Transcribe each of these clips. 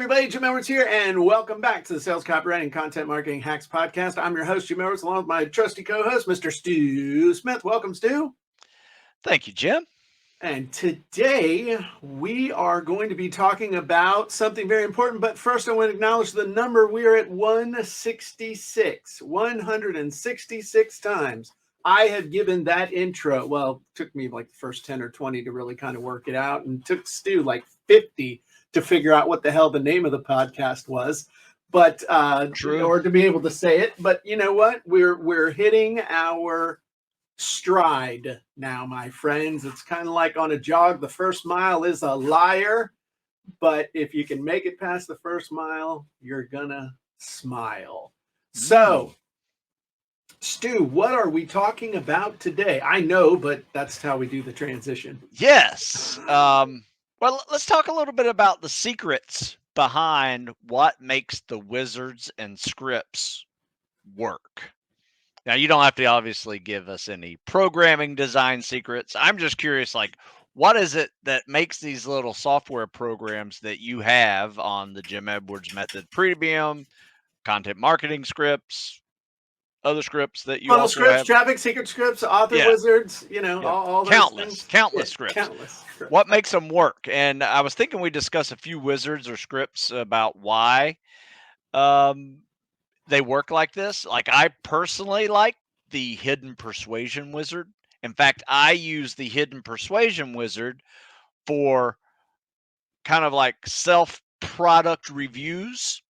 everybody, Jim Edwards here, and welcome back to the Sales Copywriting Content Marketing Hacks Podcast. I'm your host, Jim Edwards, along with my trusty co-host, Mr. Stu Smith. Welcome, Stu. Thank you, Jim. And today we are going to be talking about something very important, but first I want to acknowledge the number. We are at 166 times. I have given that intro. Well, it took me like the first 10 or 20 to really kind of work it out, and took Stu like 50 to figure out what the hell the name of the podcast was, but or to be able to say it. But you know what? We're hitting our stride now, my friends. It's kind of like on a jog. The first mile is a liar, but if you can make it past the first mile, you're gonna smile. So, Stu, what are we talking about today? I know, but that's how we do the transition. Yes. Well, let's talk a little bit about the secrets behind what makes the wizards and scripts work. Now, you don't have to obviously give us any programming design secrets. I'm just curious, like, what is it that makes these little software programs that you have on the Jim Edwards Method Premium, content marketing scripts, other scripts that you funnel also scripts, have? traffic secret scripts, author wizards, all those countless things. Scripts. Countless scripts. What makes them work? And I was thinking we discuss a few wizards or scripts about why they work like this. Like, I personally like the hidden persuasion wizard. In fact, I use the hidden persuasion wizard for kind of like self-product reviews,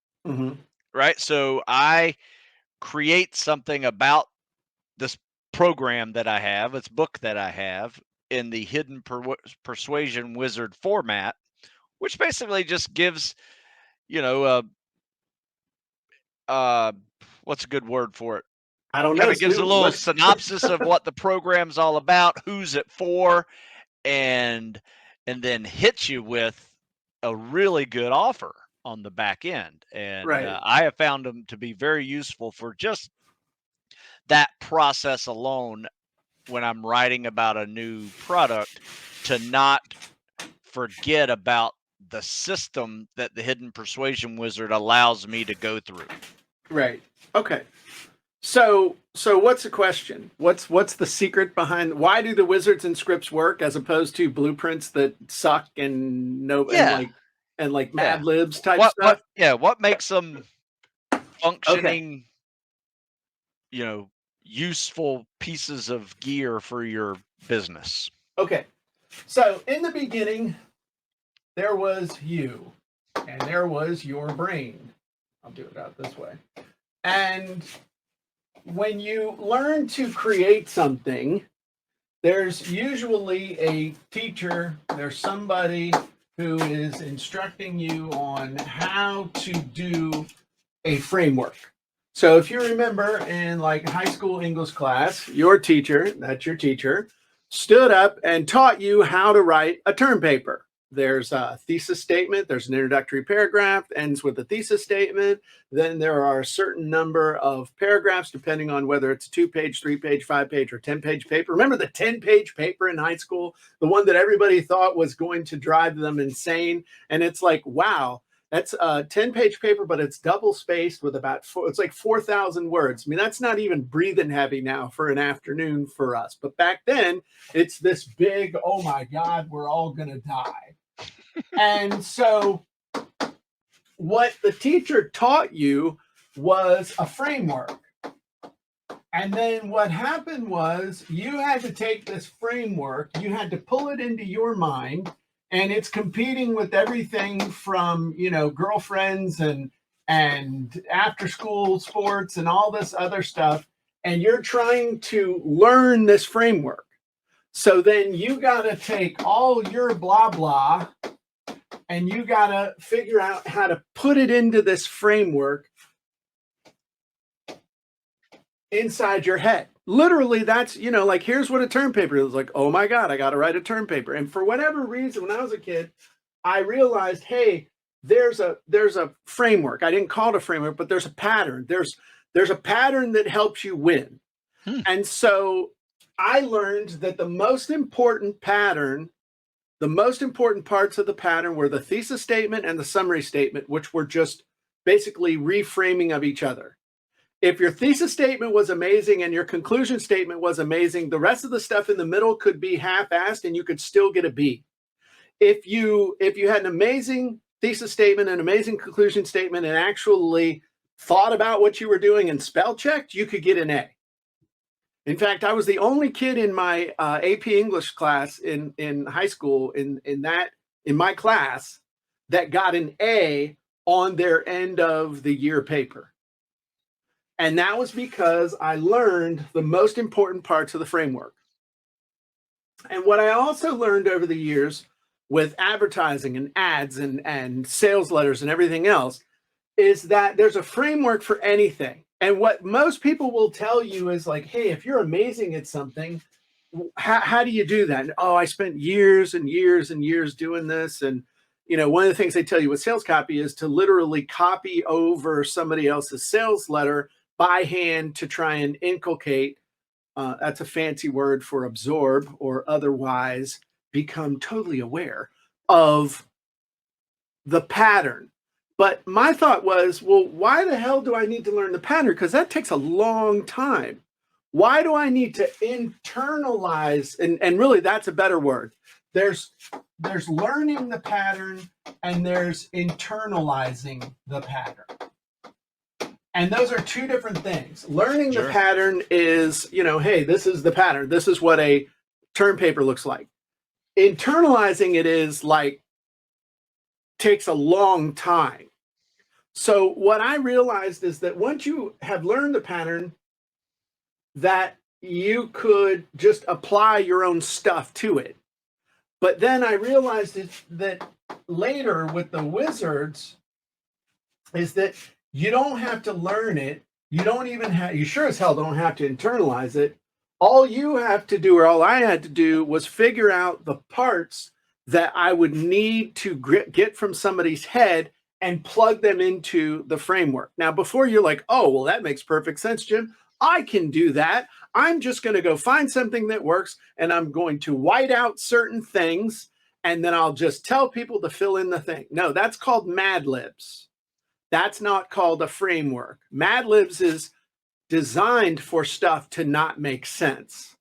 right? So I create something about this program that I have, this book that I have, in the hidden persuasion wizard format, which basically just gives, what's a good word for it? I don't know. Kind of gives a little synopsis of what the program's all about, who's it for, and then hits you with a really good offer on the back end. And I have found them to be very useful for just that process alone when I'm writing about a new product, to not forget about the system that the hidden persuasion wizard allows me to go through. Right. Okay. So what's the question? What's the secret behind why do the wizards and scripts work as opposed to blueprints that suck and like Mad Libs type stuff? What makes them functioning, useful pieces of gear for your business? Okay. So in the beginning, there was you and there was your brain. I'll do it out this way. And when you learn to create something, there's usually a teacher, there's somebody who is instructing you on how to do a framework. So if you remember in like high school English class, your teacher, that's your teacher, stood up and taught you how to write a term paper. There's a thesis statement. There's an introductory paragraph, ends with a thesis statement. Then there are a certain number of paragraphs, depending on whether it's a 2-page, 3-page, 5-page, or 10-page paper. Remember the 10-page paper in high school? The one that everybody thought was going to drive them insane. And it's like, wow, that's a 10-page paper, but it's double spaced with it's like 4,000 words. I mean, that's not even breathing heavy now for an afternoon for us. But back then, it's this big, oh my God, we're all going to die. And so what the teacher taught you was a framework. And then what happened was you had to take this framework, you had to pull it into your mind, and it's competing with everything from, girlfriends and after school sports and all this other stuff. And you're trying to learn this framework. So then you got to take all your blah, blah, and you got to figure out how to put it into this framework inside your head. Literally, that's, like, here's what a term paper is. Like, oh my God, I got to write a term paper. And for whatever reason, when I was a kid, I realized, hey, there's a framework. I didn't call it a framework, but there's a pattern. There's a pattern that helps you win. And so I learned that the most important pattern The most important parts of the pattern were the thesis statement and the summary statement, which were just basically reframing of each other. If your thesis statement was amazing and your conclusion statement was amazing, the rest of the stuff in the middle could be half-assed and you could still get a B. If you had an amazing thesis statement, an amazing conclusion statement, and actually thought about what you were doing and spell checked, you could get an A. In fact, I was the only kid in my AP English class in high school in my class that got an A on their end of the year paper. And that was because I learned the most important parts of the framework. And what I also learned over the years with advertising and ads and sales letters and everything else is that there's a framework for anything. And what most people will tell you is like, hey, if you're amazing at something, how do you do that? And, oh, I spent years and years and years doing this. And, you know, one of the things they tell you with sales copy is to literally copy over somebody else's sales letter by hand to try and inculcate. That's a fancy word for absorb or otherwise become totally aware of the pattern. But my thought was, well, why the hell do I need to learn the pattern? Because that takes a long time. Why do I need to internalize? And really, that's a better word. There's learning the pattern and there's internalizing the pattern. And those are two different things. Learning the pattern is, you know, hey, this is the pattern. This is what a term paper looks like. Internalizing it is like, takes a long time. So what I realized is that once you have learned the pattern, that you could just apply your own stuff to it. But then I realized that later with the wizards is that you don't have to learn it. You don't even have, you sure as hell don't have to internalize it. All you have to do, or all I had to do, was figure out the parts that I would need to get from somebody's head and plug them into the framework. Now, before you're like, oh, well, that makes perfect sense, Jim. I can do that. I'm just going to go find something that works and I'm going to white out certain things and then I'll just tell people to fill in the thing. No, that's called Mad Libs. That's not called a framework. Mad Libs is designed for stuff to not make sense.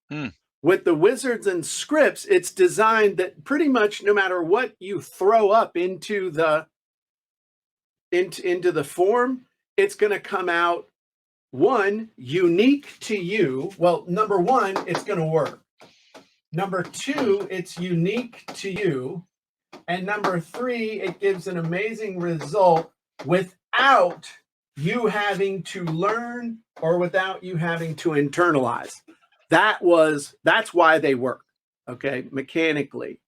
With the wizards and scripts, it's designed that pretty much no matter what you throw up into the form, it's going to come out, one, unique to you. Well, number one, it's going to work. Number two, it's unique to you. And number three, it gives an amazing result without you having to learn or without you having to internalize. That's why they work, okay, mechanically.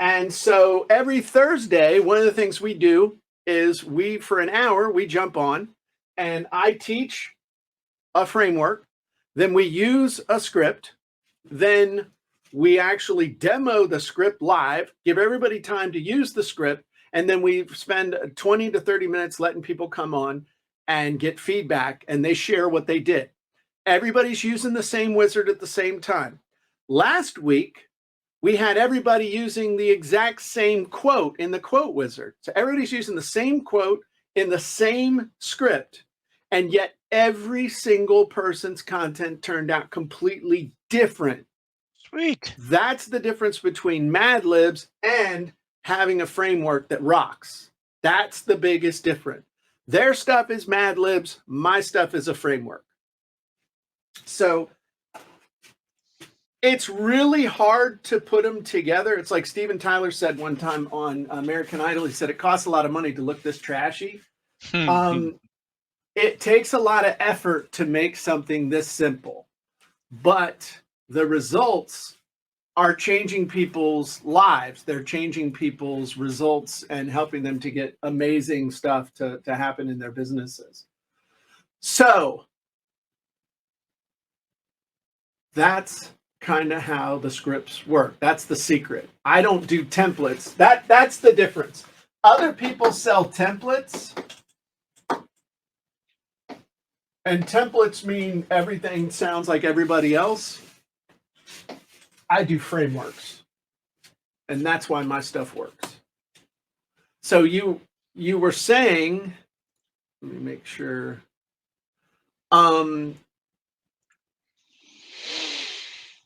And so every Thursday, one of the things we do is for an hour, we jump on and I teach a framework, then we use a script, then we actually demo the script live, give everybody time to use the script, and then we spend 20 to 30 minutes letting people come on and get feedback, and they share what they did. Everybody's using the same wizard at the same time. Last week, we had everybody using the exact same quote in the quote wizard. So everybody's using the same quote in the same script, and yet every single person's content turned out completely different. Sweet. That's the difference between Mad Libs and having a framework that rocks. That's the biggest difference. Their stuff is Mad Libs. My stuff is a framework. So it's really hard to put them together. It's like Steven Tyler said one time on American Idol. He said, it costs a lot of money to look this trashy. It takes a lot of effort to make something this simple, but the results are changing people's lives. They're changing people's results and helping them to get amazing stuff to happen in their businesses. So that's kind of how the scripts work. That's the secret. I don't do templates. That's the difference. Other people sell templates, and templates mean everything sounds like everybody else. I do frameworks. and that's why my stuff works. So you were saying, let me make sure.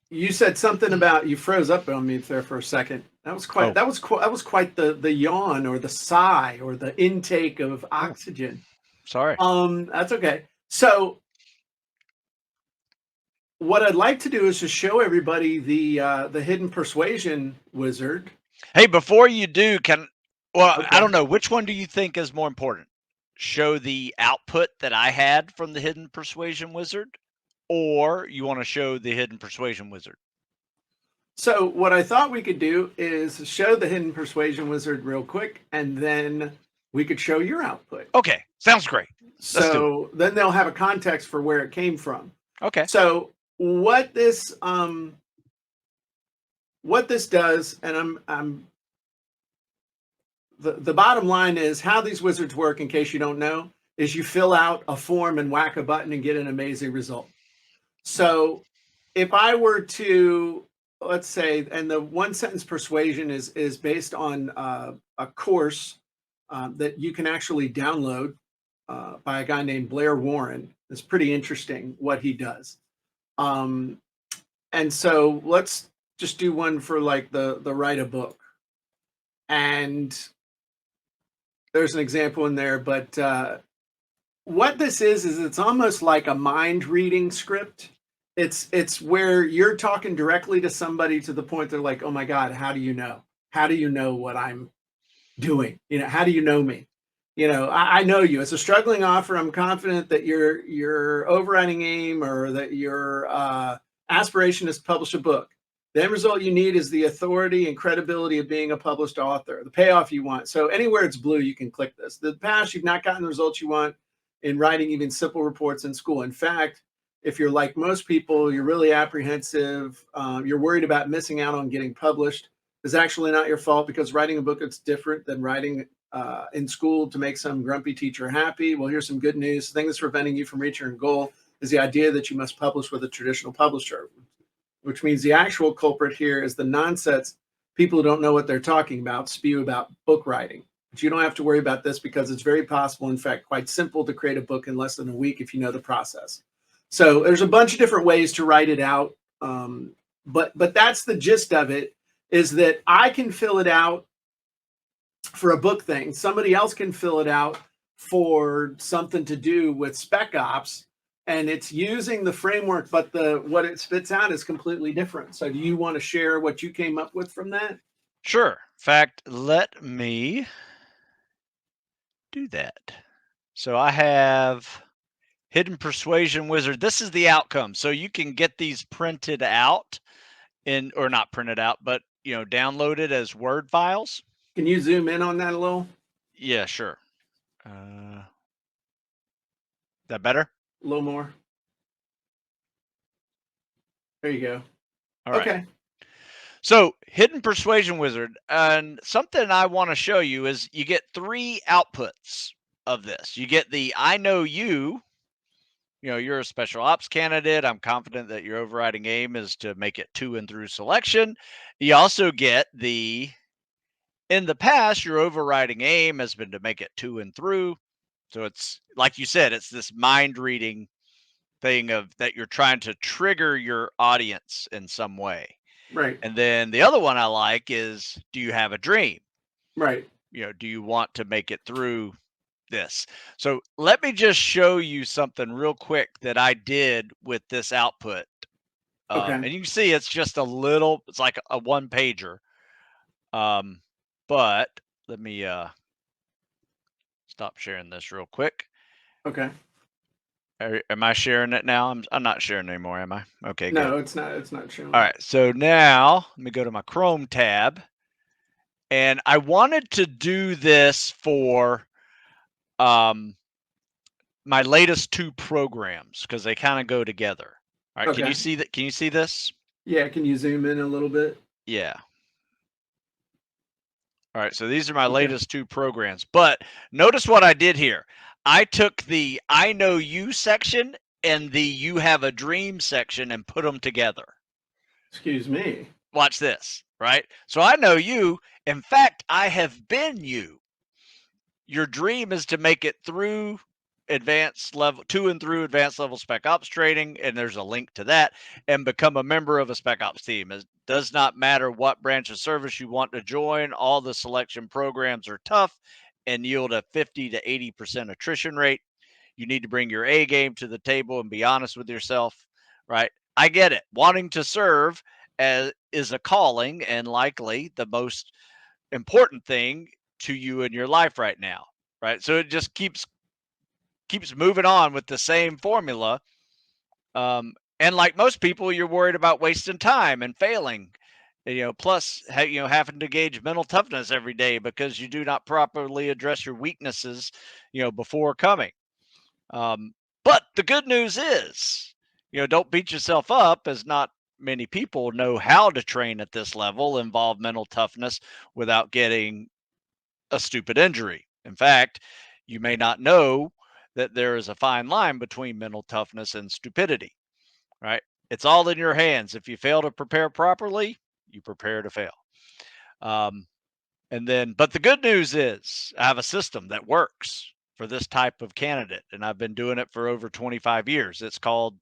You said something about, you froze up on me there for a second. That was quite the yawn or the sigh or the intake of oxygen. Sorry. That's okay. So what I'd like to do is just show everybody the hidden persuasion wizard. Hey, before you do, I Okay. don't know, which one do you think is more important? Show the output that I had from the hidden persuasion wizard, or you want to show the hidden persuasion wizard? So what I thought we could do is show the hidden persuasion wizard real quick, and then we could show your output. Okay, sounds great. Let's do it. So then they'll have a context for where it came from. Okay. So what this does, and I'm the bottom line is how these wizards work, in case you don't know, is you fill out a form and whack a button and get an amazing result. So if I were to, let's say, and the one sentence persuasion is based on a course that you can actually download by a guy named Blair Warren. It's pretty interesting what he does. And so let's just do one for like the write a book. And there's an example in there, but what this is it's almost like a mind reading script. It's where you're talking directly to somebody to the point they're like, oh my God, how do you know? How do you know what I'm doing? You know, how do you know me? You know, I know you. It's a struggling offer. I'm confident that your overriding aim or that your aspiration is to publish a book. The end result you need is the authority and credibility of being a published author, the payoff you want. So anywhere it's blue, you can click this. The past, you've not gotten the results you want in writing even simple reports in school. In fact, if you're like most people, you're really apprehensive, you're worried about missing out on getting published. It's actually not your fault, because writing a book is different than writing in school to make some grumpy teacher happy. Well, here's some good news. The thing that's preventing you from reaching your goal is the idea that you must publish with a traditional publisher, which means the actual culprit here is the nonsense people who don't know what they're talking about spew about book writing. But you don't have to worry about this, because it's very possible, in fact, quite simple, to create a book in less than a week if you know the process. So there's a bunch of different ways to write it out. But that's the gist of it, is that I can fill it out for a book thing. Somebody else can fill it out for something to do with spec ops, and it's using the framework, but what it spits out is completely different. So do you want to share what you came up with from that? Sure. In fact, let me do that. So I have hidden persuasion wizard. This is the outcome. So you can get these printed out or not printed out, but downloaded as Word files. Can you zoom in on that a little? Yeah, sure. That better? A little more. There you go. All right. Okay. So hidden persuasion wizard, and something I want to show you is you get 3 outputs of this. You get the I know you. You're a special ops candidate. I'm confident that your overriding aim is to make it to and through selection. You also get in the past, your overriding aim has been to make it to and through. So it's like you said, it's this mind reading thing of that you're trying to trigger your audience in some way. Right. And then the other one I like is, do you have a dream? Right. Do you want to make it through this? So let me just show you something real quick that I did with this output. Okay. And you can see it's just it's like a 1-pager. But let me stop sharing this real quick. Okay. Am I sharing it now? I'm not sharing anymore, am I? Okay, no, good. it's not showing. All right, so now let me go to my Chrome tab. And I wanted to do this for my latest 2 programs, because they kind of go together. All right, Okay. Can you see that? Can you see this? Yeah, can you zoom in a little bit? Yeah. All right, so these are my latest 2 programs. But notice what I did here. I took the I know you section and the you have a dream section and put them together. Excuse me. watch this, right? So I know you. In fact, I have been you. Your dream is to make it through advanced level to and through advanced level spec ops training, and there's a link to that, and become a member of a spec ops team. It does not matter what branch of service you want to join. All the selection programs are tough and yield a 50 to 80% attrition rate. You need to bring your A game to the table and be honest with yourself, right? I get it. Wanting to serve is a calling and likely the most important thing to you in your life right now, right? So it just keeps moving on with the same formula. And like most people, you're worried about wasting time and failing. Plus, having to gauge mental toughness every day because you do not properly address your weaknesses, before coming. But the good news is, don't beat yourself up, as not many people know how to train at this level, involve mental toughness without getting a stupid injury. In fact, you may not know that there is a fine line between mental toughness and stupidity, right? It's all in your hands. If you fail to prepare properly, you prepare to fail. But the good news is I have a system that works for this type of candidate, and I've been doing it for over 25 years. It's called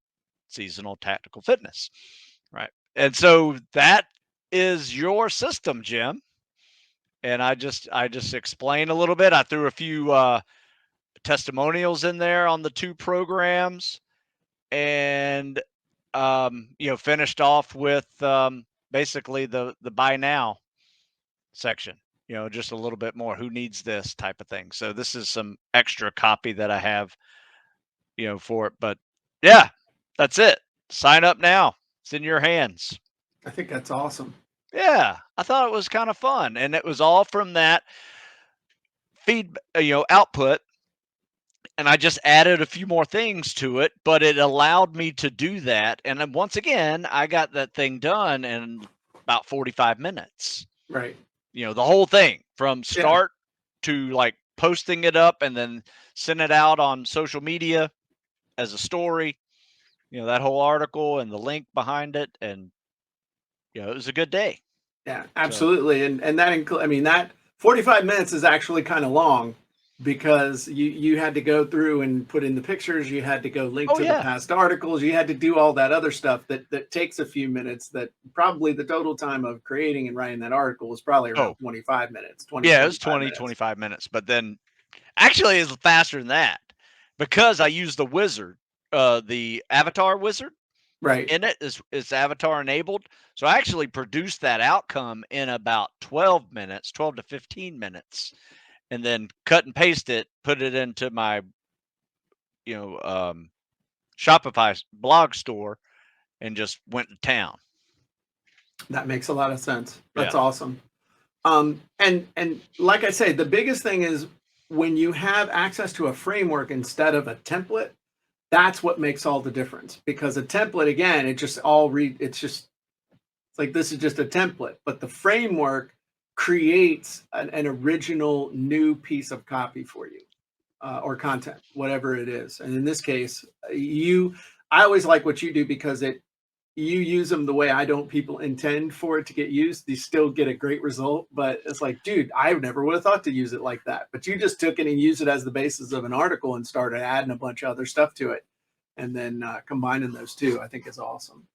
seasonal tactical fitness, right? And so that is your system, Jim. And I just explained a little bit. I threw a few testimonials in there on the two programs, and finished off with basically the buy now section. Just a little bit more. Who needs this type of thing? So this is some extra copy that I have, for it. But yeah, that's it. Sign up now. It's in your hands. I think that's awesome. Yeah, I thought it was kind of fun, and it was all from that feed, output, and I just added a few more things to it, but it allowed me to do that. And then once again, I got that thing done in about 45 minutes. Right. The whole thing from Yeah. start to like posting it up and then send it out on social media as a story, that whole article and the link behind it. And, it was a good day. Yeah, So, absolutely. And that I mean, that 45 minutes is actually kind of long because you had to go through and put in the pictures, you had to go link oh, to the yeah. past articles, you had to do all that other stuff that takes a few minutes. That probably the total time of creating and writing that article was probably around Oh, 25 minutes, 20 yeah, it was 25 20, minutes. 25 minutes. But then actually, it's faster than that because I use the wizard, the avatar wizard Right. in it is avatar enabled. So I actually produced that outcome in about 12 minutes, 12 to 15 minutes, and then cut and paste it, put it into my, you know, um, Shopify blog store and just went to town. That makes a lot of sense. That's Yeah. awesome. And like I say, the biggest thing is when you have access to a framework instead of a template, that's what makes all the difference. Because a template, again, it just it's like this is just a template, but the framework creates an original new piece of copy for you, or content, whatever it is. And in this case, I always like what you do because you use them the way I don't people intend for it to get used. You still get a great result, but it's like, dude, I never would have thought to use it like that. But you just took it and used it as the basis of an article and started adding a bunch of other stuff to it, and then combining those two. I think is awesome.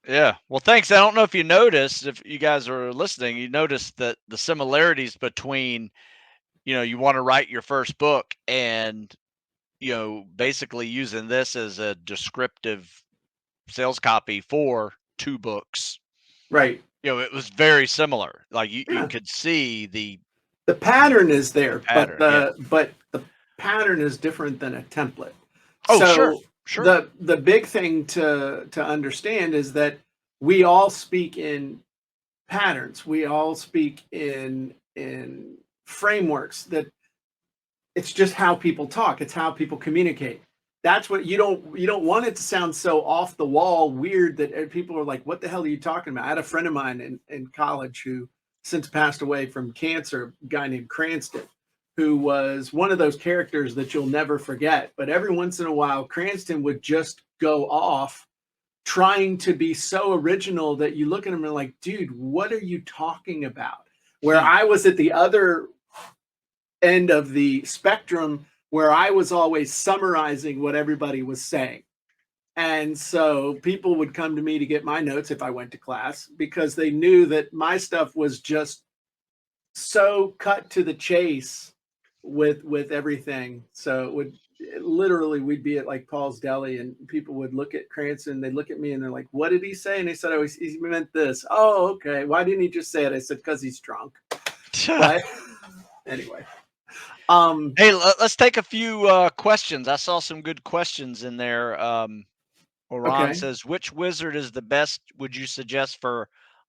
Yeah. Well, thanks. I don't know if you noticed, if you guys are listening, you noticed that the similarities between, you want to write your first book and, basically using this as a descriptive sales copy for two books. Right. It was very similar. Like you Yeah. could see the The pattern is there, but pattern. Yeah. the pattern is different than a template. Oh, sure. So Sure. the big thing to understand is that we all speak in patterns. We all speak in frameworks. That it's just how people talk. It's how people communicate. That's what you don't want it to sound so off the wall weird that people are like, what the hell are you talking about? I had a friend of mine in college who since passed away from cancer, a guy named Cranston, who was one of those characters that you'll never forget. But every once in a while, Cranston would just go off trying to be so original that you look at them and like, dude, what are you talking about? Where I was at the other end of the spectrum, where I was always summarizing what everybody was saying. And so people would come to me to get my notes if I went to class, because they knew that my stuff was just so cut to the chase with everything. So literally, we'd be at like Paul's Deli and people would look at Cranston, they'd look at me and they're like, what did he say? And they said, oh, he meant this. Oh, okay. Why didn't he just say it? I said, because he's drunk. But anyway. Hey, let's take a few questions. I saw some good questions in there. Oran says, which wizard is the best, would you suggest, for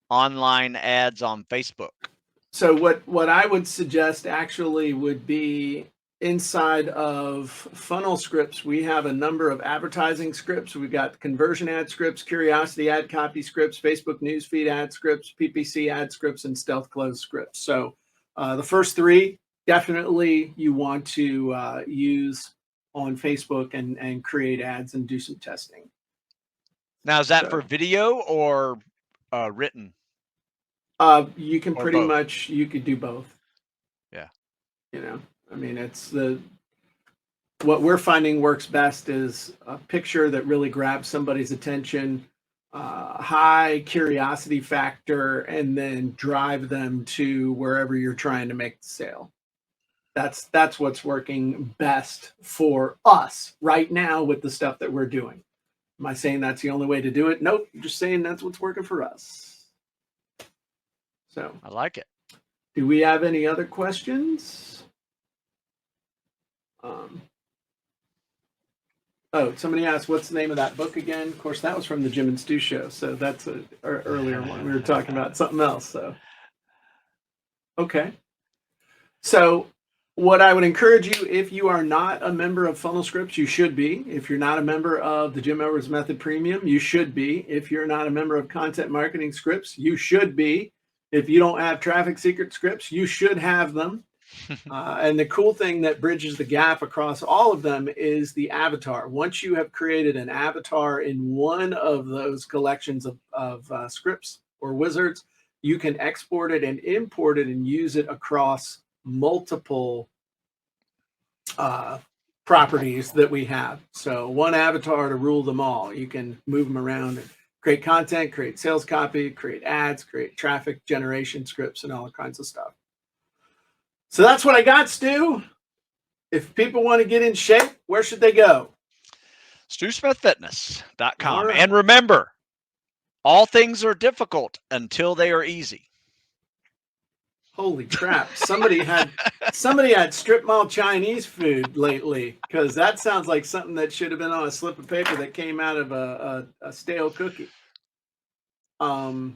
online ads on Facebook? So what I would suggest actually would be inside of funnel scripts. We have a number of advertising scripts. We've got conversion ad scripts, curiosity ad copy scripts, Facebook newsfeed ad scripts, PPC ad scripts, and stealth close scripts. So the first three definitely you want to use on Facebook and create ads and do some testing. Now, is that for video or written? You can pretty much, you could do both. Yeah. You know, I mean, what we're finding works best is a picture that really grabs somebody's attention, high curiosity factor, and then drive them to wherever you're trying to make the sale. That's what's working best for us right now with the stuff that we're doing. Am I saying that's the only way to do it? Nope. I'm just saying that's what's working for us. So I like it. Do we have any other questions? Oh, somebody asked, what's the name of that book again? Of course, that was from the Jim and Stu show. So that's an earlier one. We were talking about something else. So, okay. So what I would encourage you, if you are not a member of Funnel Scripts, you should be. If you're not a member of the Jim Edwards Method Premium, you should be. If you're not a member of Content Marketing Scripts, you should be. If you don't have Traffic Secret Scripts, you should have them. And the cool thing that bridges the gap across all of them is the avatar. Once you have created an avatar in one of those collections of scripts or wizards, you can export it and import it and use it across multiple properties that we have. So one avatar to rule them all. You can move them around and create content, create sales copy, create ads, create traffic generation scripts, and all kinds of stuff. So that's what I got, Stu. If people want to get in shape, where should they go? StuSmithFitness.com. Right. And remember, all things are difficult until they are easy. Holy crap. Somebody had strip mall Chinese food lately, because that sounds like something that should have been on a slip of paper that came out of a stale cookie. Oh,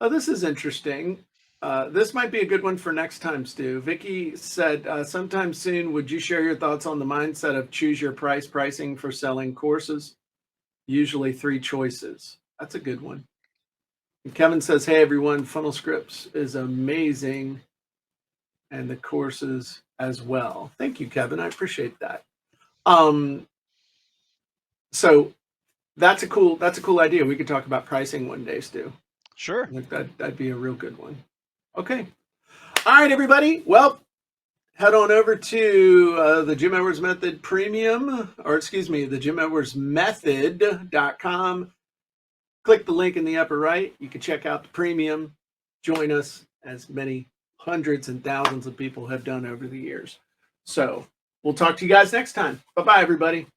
this is interesting. This might be a good one for next time, Stu. Vicky said, sometime soon, would you share your thoughts on the mindset of choose your pricing for selling courses? Usually 3 choices. That's a good one. And Kevin says, hey, everyone, Funnel Scripts is amazing. And the courses as well. Thank you, Kevin. I appreciate that. So that's a cool idea. We could talk about pricing one day, Stu. Sure. I think that'd be a real good one. Okay. All right, everybody. Well, head on over to the Jim Edwards Method Premium, or excuse me, the Jim Edwards Method.com. Click the link in the upper right. You can check out the premium. Join us, as many hundreds and thousands of people have done over the years. So we'll talk to you guys next time. Bye-bye, everybody.